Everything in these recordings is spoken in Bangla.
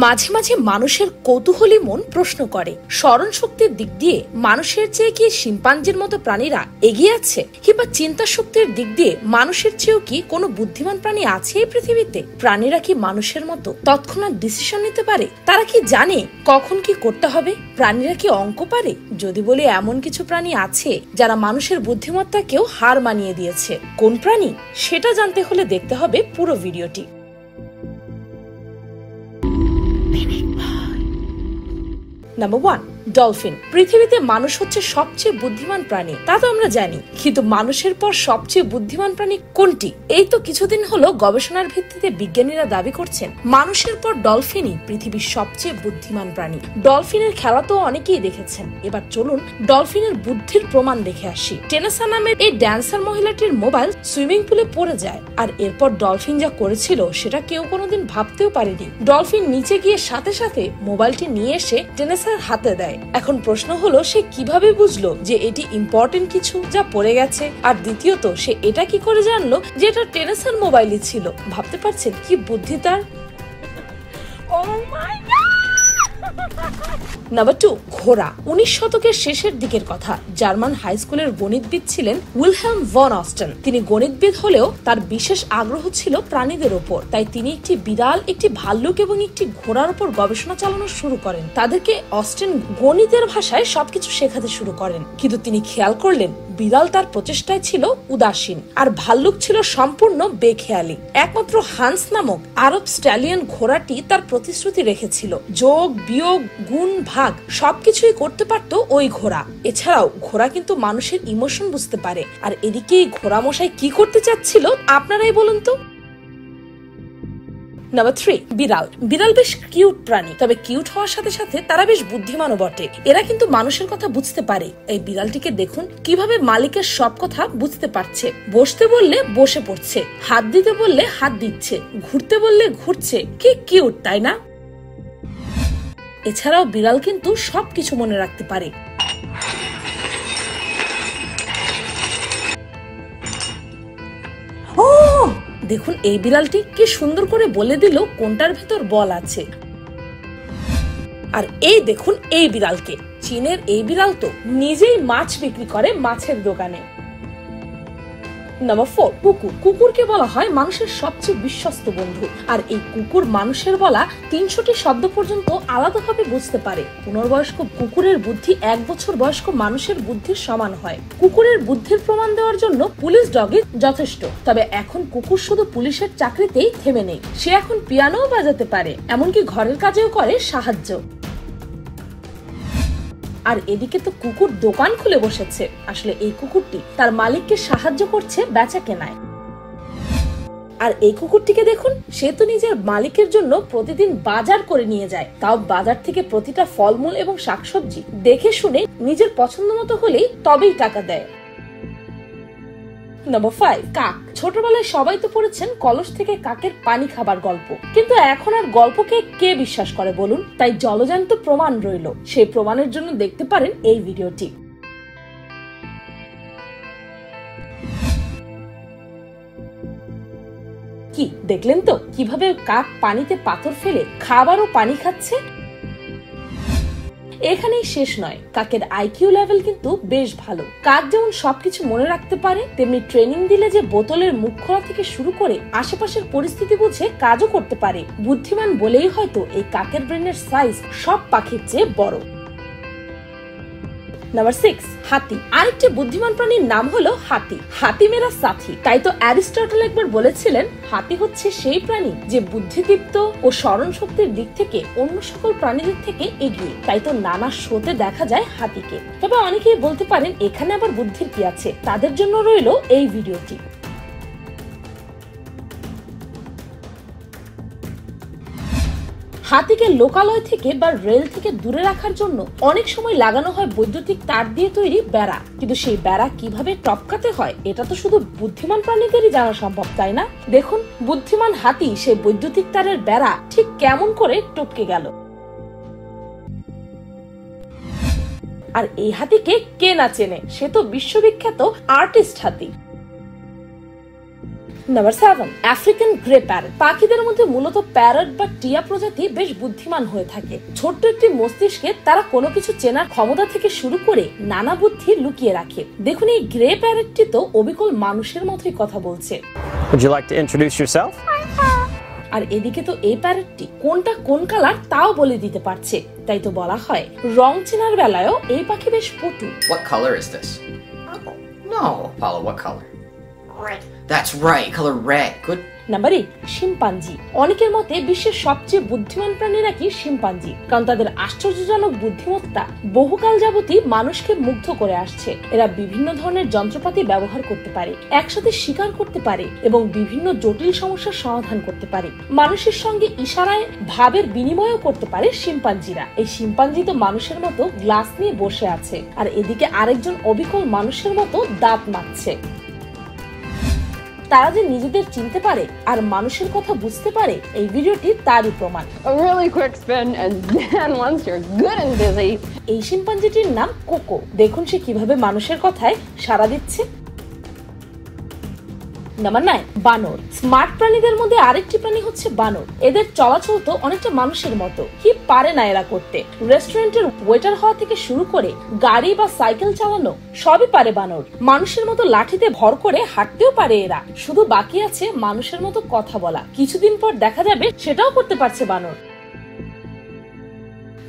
মাঝে মাঝে মানুষের কৌতূহলী মন প্রশ্ন করে, স্মরণ শক্তির দিক দিয়ে মানুষের চেয়ে কি শিম্পাঞ্জির মতো প্রাণীরা এগিয়ে আছে, কিংবা চিন্তা শক্তির দিক দিয়ে মানুষের চেয়েও কি কোনো বুদ্ধিমান প্রাণী আছে এই পৃথিবীতে? প্রাণীরা কি মানুষের মতো তৎক্ষণাৎ ডিসিশন নিতে পারে? তারা কি জানে কখন কি করতে হবে? প্রাণীরা কি অঙ্ক পারে? যদি বলি এমন কিছু প্রাণী আছে যারা মানুষের বুদ্ধিমত্তাকেও হার মানিয়ে দিয়েছে। কোন প্রাণী সেটা জানতে হলে দেখতে হবে পুরো ভিডিওটি। Number 1, dolphin. পৃথিবীতে মানুষ হচ্ছে সবচেয়ে বুদ্ধিমান প্রাণী, তা তো আমরা জানি, কিন্তু মানুষের পর সবচেয়ে বুদ্ধিমান প্রাণী কোনটি? এই তো কিছুদিন হলো গবেষণার ভিত্তিতে বিজ্ঞানীরা দাবি করছেন মানুষের পর ডলফিনই পৃথিবীর সবচেয়ে বুদ্ধিমান প্রাণী। ডলফিনের খেলা তো অনেকেই দেখেছেন, এবার চলুন ডলফিনের বুদ্ধির প্রমাণ দেখে আসি। টেনেসা নামের এই ড্যান্সার মহিলাটির মোবাইল সুইমিং পুলে পড়ে যায়, আর এরপর ডলফিন যা করেছিল সেটা কেউ কোনোদিন ভাবতেও পারেনি। ডলফিন নিচে গিয়ে সাথে সাথে মোবাইলটি নিয়ে এসে টেনেসার হাতে দেয়। এখন প্রশ্ন হলো, সে কিভাবে বুঝলো যে এটি ইম্পর্টেন্ট কিছু যা পড়ে গেছে? আর দ্বিতীয়ত, সে এটা কি করে জানলো যে এটা টেনেসার মোবাইলই ছিল? ভাবতে পারছেন কি বুদ্ধি তার? নাম্বার 2, ঘোড়া। 19 শতকের শেষের দিকের কথা। জার্মান হাই স্কুলের গণিতবিদ ছিলেন উইলহেম ভন অস্টেন। তিনি গণিতবিদ হলেও তার বিশেষ আগ্রহ ছিল প্রাণীদের ওপর, তাই তিনি একটি বিড়াল, একটি ভাল্লুক এবং একটি ঘোড়ার উপর গবেষণা চালানো শুরু করেন। তাদেরকে অস্টেন গণিতের ভাষায় সবকিছু শেখাতে শুরু করেন, কিন্তু তিনি খেয়াল করলেন বিড়াল তার প্রচেষ্টায় ছিল উদাসীন, আর ভাল্লুক ছিল সম্পূর্ণ বেখেয়ালি। একমাত্র হান্স নামক আরব স্ট্যালিয়ন ঘোড়াটি তার প্রতিশ্রুতি রেখেছিল। যোগ, বিয়োগ, গুণ, ভাগ সবকিছুই করতে পারতো ওই ঘোড়া। এছাড়াও ঘোড়া কিন্তু মানুষের ইমোশন বুঝতে পারে। আর এদিকে এই ঘোড়া মশাই কি করতে চাচ্ছিল আপনারাই বলুন তো। নাম্বার 3, বিড়াল। বিড়াল বেশ কিউট প্রাণী, তবে কিউট হওয়ার সাথে সাথে তারা বেশ বুদ্ধিমানও বটে। এরা কিন্তু মানুষের কথা বুঝতে পারে। এই বিড়ালটিকে দেখুন কিভাবে মালিকের সব কথা বুঝতে পারছে। বসতে বললে বসে পড়ছে, হাত দিতে বললে হাত দিচ্ছে, ঘুরতে বললে ঘুরছে। কি কিউট, তাই না? এছাড়াও বিড়াল কিন্তু সবকিছু মনে রাখতে পারে। দেখুন এই বিড়ালটি কি সুন্দর করে বলে দিল কোনটার ভেতর বল আছে। আর এই দেখুন এই বিড়ালকে, চীনের এই বিড়াল তো নিজেই মাছ বিক্রি করে মাছের দোকানে। নাম্বার 4, কুকুর। কুকুরকে বলা হয় মানুষের সবচেয়ে বিশ্বস্ত বন্ধু। আর এই কুকুর মানুষের বলা 300টি শব্দ পর্যন্ত আলাদাভাবে বুঝতে পারে। পূর্ণবয়স্ক কুকুরের বুদ্ধি 1 বছর বয়স্ক মানুষের বুদ্ধির সমান হয়। কুকুরের বুদ্ধির প্রমাণ দেওয়ার জন্য পুলিশ ডগই যথেষ্ট। তবে এখন কুকুর শুধু পুলিশের চাকরিতেই থেমে নেই, সে এখন পিয়ানোও বাজাতে পারে, এমনকি ঘরের কাজেও করে সাহায্য। আর এদিকে তো কুকুর দোকান খুলে বসেছে। আসলে এই কুকুরটি তার মালিককে সাহায্য করছে বেচা কেনায়। আর এই কুকুরটিকে দেখুন, সে তো নিজের মালিকের জন্য প্রতিদিন বাজার করে নিয়ে যায়, তাও বাজার থেকে প্রতিটা ফলমূল এবং শাকসবজি দেখে শুনে নিজের পছন্দ মতো হলেই তবেই টাকা দেয়। নাম্বার 5, কাক। ছোটবেলায় সবাই তো পড়েছেন কলস থেকে কাকের পানি খাবার গল্প, কিন্তু এখন আর গল্পকে কে বিশ্বাস করে বলুন? তাই জলজান্ত প্রমাণ রইল। সেই প্রমাণের জন্য দেখতে পারেন এই ভিডিওটি। কি দেখলেন তো কিভাবে কাক পানিতে পাথর ফেলে খাবার ও পানি খাচ্ছে? এখানেই শেষ নয়, কাকের আইকিউ লেভেল কিন্তু বেশ ভালো। কাক যেমন সবকিছু মনে রাখতে পারে, তেমনি ট্রেনিং দিলে যে বোতলের মুখ খোলা থেকে শুরু করে আশেপাশের পরিস্থিতি বুঝে কাজও করতে পারে। বুদ্ধিমান বলেই হয়তো এই কাকের ব্রেনের সাইজ সব পাখির চেয়ে বড়। নাম্বার 6, হাতি। আরেকটি বুদ্ধিমান প্রাণীর নাম হলো হাতি। হাতি মেরা সাথী। তাই তো অ্যারিস্টটল একবার বলেছিলেন, হাতি হচ্ছে সেই প্রাণী যে বুদ্ধিদীপ্ত ও স্মরণ শক্তির দিক থেকে অন্য সকল প্রাণীদের থেকে এগিয়ে। তাই তো নানা শোতে দেখা যায় হাতিকে। তবে অনেকেই বলতে পারেন এখানে আবার বুদ্ধির কি আছে? তাদের জন্য রইল এই ভিডিওটি। হাতিকে লোকালয় থেকে বা রেল থেকে দূরে রাখার জন্য অনেক সময় লাগানো হয় বৈদ্যুতিক তার দিয়ে তৈরি বেড়া, কিন্তু সেই বেড়া কিভাবে টপকাতে হয় এটা তো শুধু বুদ্ধিমান প্রাণীদেরই জানা সম্ভব, তাই না? দেখুন বুদ্ধিমান হাতি সেই বৈদ্যুতিক তারের বেড়া ঠিক কেমন করে টপকে গেল। আর এই হাতিকে কে না চেনে? সে তো বিশ্ববিখ্যাত আর্টিস্ট হাতি। Number 7, African grey parrot. পাখিদের মধ্যে মূলত প্যারট বা টিয়া প্রজাতি বেশ বুদ্ধিমান হয়ে থাকে। ছোট্ট একটি মস্তিষ্কে তারা কোনো কিছু চেনার ক্ষমতা থেকে শুরু করে নানা বুদ্ধি লুকিয়ে রাখে। দেখুন এই গ্রে প্যারটটি তো অবিকল মানুষের মতোই কথা বলছে। Would you like to introduce yourself? আর এদিকে তো এই প্যারটটি কোনটা কোন কালার তাও বলে দিতে পারছে। তাই তো বলা হয় রং চেনার বেলায়ও এই পাখি বেশ পটু। What color is this? Purple. No, Apollo, what color? Red. That's right, color red. Good. Number 8, chimpanzee. অনেকের মতে বিশ্বের সবচেয়ে বুদ্ধিমান প্রাণী নাকি শিম্পাঞ্জি, কারণ তাদের আশ্চর্যজনক বুদ্ধিমত্তা বহুকাল যাবতই মানুষকে মুগ্ধ করে আসছে। এরা বিভিন্ন ধরনের যন্ত্রপাতি ব্যবহার করতে পারে, একসাথে শিকার করতে পারে এবং বিভিন্ন জটিল সমস্যার সমাধান করতে পারে। মানুষের সঙ্গে ইশারায় ভাবের বিনিময়ও করতে পারে শিম্পাঞ্জিরা। এই শিম্পাঞ্জি তো মানুষের মতো গ্লাস নিয়ে বসে আছে, আর এদিকে আরেকজন অবিকল মানুষের মতো দাঁত মারছে। তারা যে নিজেদের চিনতে পারে আর মানুষের কথা বুঝতে পারে, এই ভিডিওটি তারই প্রমাণ। A really quick spin and then once you're good and busy. এই শিম্পাঞ্জিটির নাম কোকো। দেখুন সে কিভাবে মানুষের কথায় সাড়া দিচ্ছে। নাম্বার 9, বানর। স্মার্ট প্রাণীদের মধ্যে আরেকটি প্রাণী হচ্ছে বানর। এদের চলাচল তো অনেকটা মানুষের মতো, কি পারে না এরা করতে। রেস্টুরেন্টের ওয়েটার হওয়া থেকে শুরু করে গাড়ি বা সাইকেল চালানো সবই পারে বানর। মানুষের মতো লাঠিতে ভর করে হাঁটতেও পারে এরা, শুধু বাকি আছে মানুষের মতো কথা বলা। কিছুদিন পর দেখা যাবে সেটাও করতে পারছে বানর।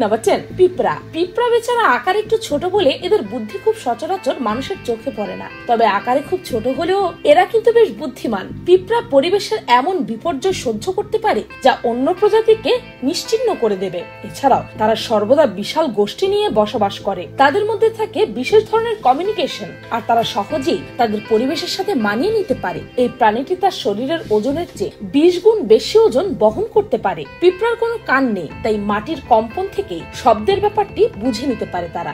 নাম্বার 10, পিঁপড়া। পিঁপড়া বেচারা আকারে একটু ছোট বলে এদের বুদ্ধি খুব সচরাচর মানুষের চোখে পড়ে না, তবে আকারে খুব ছোট হলেও এরা কিন্তু বেশ বুদ্ধিমান। পিঁপড়া পরিবেশের এমন বিপর্যয় সহ্য করতে পারে যা অন্য প্রজাতিকে নিশ্চিহ্ন করে দেবে। এছাড়াও তারা সর্বদা বিশাল গোষ্ঠী নিয়ে বসবাস করে, তাদের মধ্যে থাকে বিশেষ ধরনের কমিউনিকেশন, আর তারা সহজেই তাদের পরিবেশের সাথে মানিয়ে নিতে পারে। এই প্রাণীটি তার শরীরের ওজনের চেয়ে 20 গুণ বেশি ওজন বহন করতে পারে। পিঁপড়ার কোনো কান নেই, তাই মাটির কম্পন থেকে শব্দের ব্যাপারটি বুঝে নিতে পারে তারা।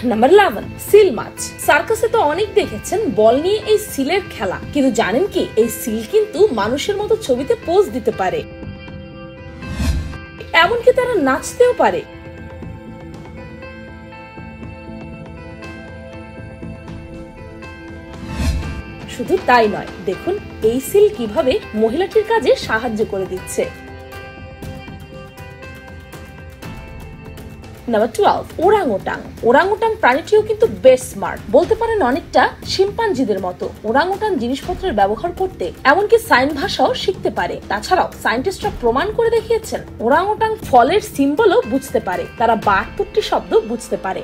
নাম্বার 11, সিল মাছ। সার্কাসে তো অনেক দেখেছেন বল নিয়ে এই সিলের খেলা, কিন্তু জানেন কি এই সিল কিন্তু মানুষের মতো ছবিতে পোজ দিতে পারে, এমনকি তারা নাচতেও পারে। শুধু তাই নয়, দেখুন এই সিল কিভাবে মহিলাটির কাজে সাহায্য করে দিচ্ছে। Number 12, orangutan. ওরাংওটাং প্রাণীটিও কিন্তু বেশ স্মার্ট, বলতে পারেন অনেকটা শিম্পাঞ্জিদের মতো। ওরাংওটাং জিনিসপত্রের ব্যবহার করতে এমনকি সাইন ভাষাও শিখতে পারে। তাছাড়াও সায়েন্টিস্টরা প্রমাণ করে দেখিয়েছেন ওরাংওটাং ফলের সিম্বলও বুঝতে পারে, তারা 72টি শব্দ বুঝতে পারে।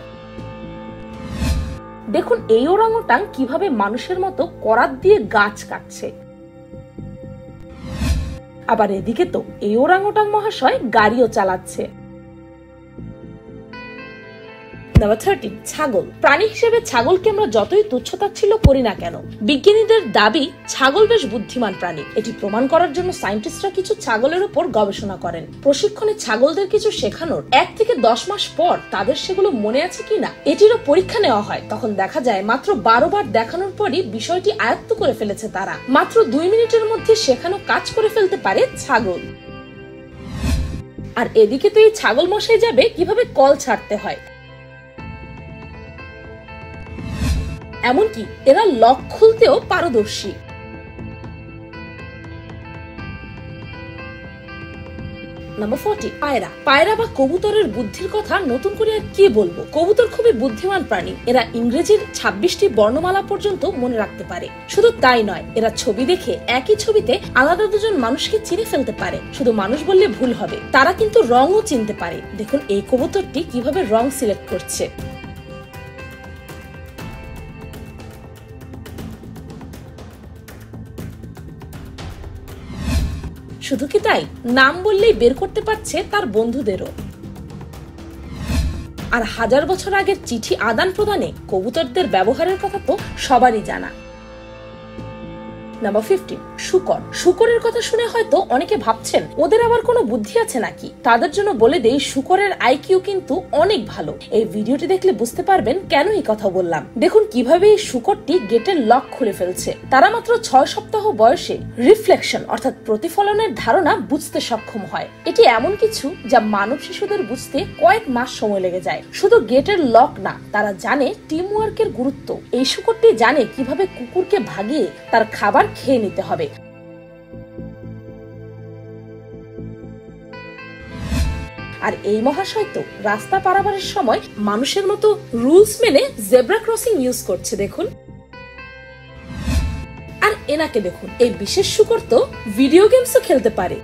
দেখুন এই ওরাংওটাং কিভাবে মানুষের মতো করাত দিয়ে গাছ কাটছে। আবার এদিকে তো এই ওরাংওটাং মহাশয় গাড়িও চালাচ্ছে। নাম্বার 13, ছাগল। প্রাণী হিসেবে ছাগলকে আমরা যতই তুচ্ছতাচ্ছিল্য করি না কেন, বিজ্ঞানীদের দাবি ছাগল বেশ বুদ্ধিমান প্রাণী। এটি প্রমাণ করার জন্য সায়েন্টিস্টরা কিছু ছাগলের উপর গবেষণা করেন। প্রশিক্ষণে ছাগলদের কিছু শেখানোর 1 থেকে 10 মাস পর তাদের সেগুলো মনে আছে কিনা এটিরও পরীক্ষা নেওয়া হয়। তখন দেখা যায় মাত্র 12 বার দেখানোর পরই বিষয়টি আয়ত্ত করে ফেলেছে তারা। মাত্র 2 মিনিটের মধ্যে শেখানো কাজ করে ফেলতে পারে ছাগল। আর এদিকে তো এই ছাগল মশাই যাবে কিভাবে কল ছাড়তে হয়, এমনকি এরা লক খুলতেও পারদর্শী। নাম্বার 40, পায়রা। পায়রা বা কবুতরের বুদ্ধির কথা নতুন করে আর কি বলবো। কবুতর খুবই বুদ্ধিমান প্রাণী, এরা ইংরেজির 26টি বর্ণমালা পর্যন্ত মনে রাখতে পারে। শুধু তাই নয়, এরা ছবি দেখে একই ছবিতে আলাদা দুজন মানুষকে চিনে ফেলতে পারে। শুধু মানুষ বললে ভুল হবে, তারা কিন্তু রঙও চিনতে পারে। দেখুন এই কবুতরটি কিভাবে রং সিলেক্ট করছে। শুধু কি তাই, নাম বললেই বের করতে পারছে তার বন্ধুদেরও। আর 1000 বছর আগের চিঠি আদান প্রদানে কবুতরদের ব্যবহারের কথা তো সবারই জানা। নাম্বার 15, শূকর। শূকরের কথা শুনে হয়তো অনেকে ভাবছেন ওদের আবার কোনো বুদ্ধি আছে নাকি। তাদের জন্য বলে দেই, শূকরের আইকিউ কিন্তু অনেক ভালো। এই ভিডিওটি দেখলে বুঝতে পারবেন কেন এই কথা বললাম। দেখুন কিভাবে এই শূকরটি গেটের লক খুলে ফেলছে। তারা মাত্র 6 সপ্তাহ বয়সে রিফ্লেকশন অর্থাৎ প্রতিফলনের ধারণা বুঝতে সক্ষম হয়। এটি এমন কিছু যা মানব শিশুদের বুঝতে কয়েক মাস সময় লেগে যায়। শুধু গেটের লক না, তারা জানে টিম ওয়ার্কের গুরুত্ব। এই শূকরটি জানে কিভাবে কুকুরকে ভাগিয়ে তার খাবার খেয়ে নিতে হবে। আর এই মহাশয় তো রাস্তা পারাপারের সময় মানুষের মতো রুলস মেনে জেব্রা ক্রসিং ইউজ করছে। দেখুন, আর এনাকে দেখুন, এই বিশেষ শূকর তো ভিডিও গেমসও খেলতে পারে।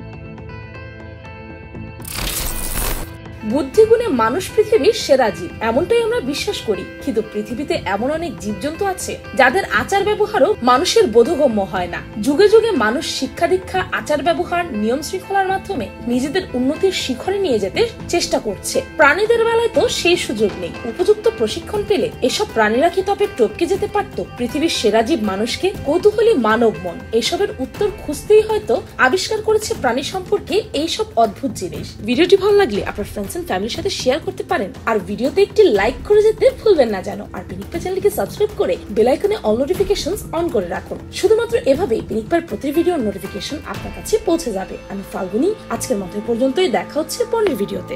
বুদ্ধিগুণে মানুষ পৃথিবীর সেরা জীব, এমনটাই আমরা বিশ্বাস করি। কিন্তু পৃথিবীতে এমন অনেক জীবজন্তু আছে যাদের আচার ব্যবহারও মানুষের বোধগম্য হয় না। যুগে যুগে মানুষ শিক্ষা দীক্ষা, আচার ব্যবহার, নিয়ম শৃঙ্খলার মাধ্যমে নিজেদের উন্নতির শিখরে নিয়ে যেতে চেষ্টা করছে। প্রাণীদের বেলায় তো সেই সুযোগ নেই। উপযুক্ত প্রশিক্ষণ পেলে এসব প্রাণীরা কি তবে টপকে যেতে পারত পৃথিবীর সেরা জীব মানুষকে? কৌতূহলী মানব মন এসবের উত্তর খুঁজতেই হয়তো আবিষ্কার করেছে প্রাণী সম্পর্কে এইসব অদ্ভুত জিনিস। ভিডিওটি ভালো লাগলে আপনার ফ্রেন্ডস এন্ড ফ্যামিলির সাথে শেয়ার করতে পারেন। আর ভিডিওতে একটি লাইক করে যেতে ভুলবেন না যেন। আর পিনিকপা চ্যানেলকে সাবস্ক্রাইব করে বেল আইকনে অল নোটিফিকেশনস অন করে রাখুন। শুধুমাত্র এভাবেই পিনিকপার প্রতি ভিডিওর নোটিফিকেশন আপনার কাছে পৌঁছে যাবে। আমি ফাল্গুনি, আজকের মতো পর্যন্তই। দেখা হচ্ছে পরের ভিডিওতে।